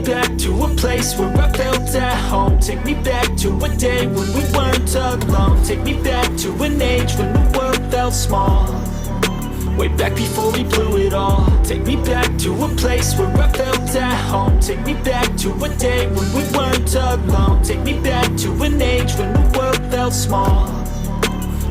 back to a place where I felt at home. Take me back to a day when we weren't alone. Take me back to an age when the world felt small, way back before we blew it all. Take me back to a place where I felt at home. Take me back to a day when we weren't alone. Take me back to an age when the world felt small,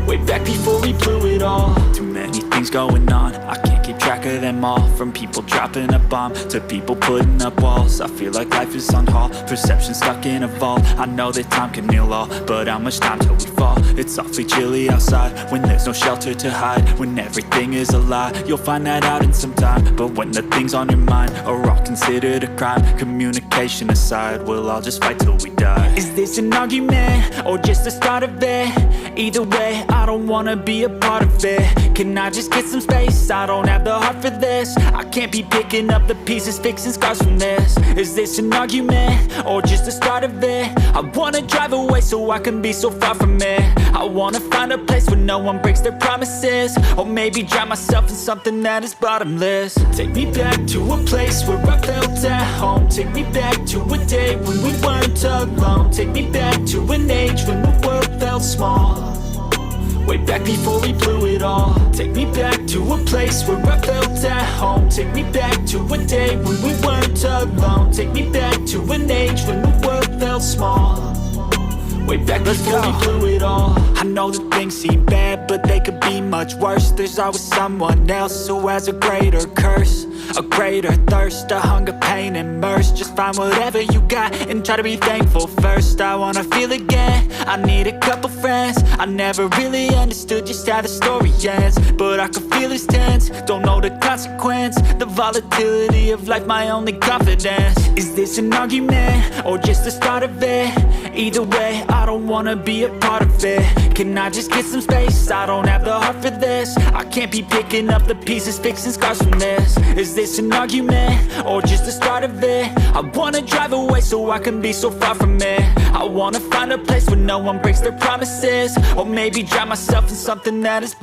way back before we blew it all. Too many things going on, I can't keep track of them all. From people dropping a bomb to people putting up walls. I feel like life is on hold, perception stuck in a vault. I know that time can heal all, but how much time till we fall? It's awfully chilly outside when there's no shelter to hide. When everything is a lie, you'll find that out in some time. But when the things on your mind are all considered a crime, communication aside, we'll all just fight till we die. Is this an argument or just the start of it? Either way, I don't wanna be a part of it. Can I just get some space? I don't have the heart for this. I can't be picking up the pieces, fixing scars from this. Is this an argument or just the start of it? I wanna drive away so I can be so far from it. I wanna find a place where no one breaks their promises, or maybe drown myself in something that is bottomless. Take me back to a place where I felt at home. Take me back to a day when we weren't alone. Take me back to an age when the world felt small, way back before we blew it all. Take me back to a place where I felt at home. Take me back to a day when we weren't alone. Take me back to an age when the world felt small, way back before we blew it all. I know that things seem bad, but they could be much worse. There's always someone else who has a greater curse, a greater thirst, a hunger, pain, and mercy. Just find whatever you got and try to be thankful first. I wanna feel again, I need a couple friends. I never really understood just how the story ends, but I can feel it's tense, don't know the consequence. The volatility of life, my only confidence. Is this an argument or just the start of it? Either way, I don't wanna be a part of it. Can I just get some space? I don't have the heart for this. I can't be picking up the pieces, fixing scars from this. Is this an argument or just the start of it? I wanna drive away so I can be so far from it. I wanna find a place where no one breaks their promises, or maybe drown myself in something that is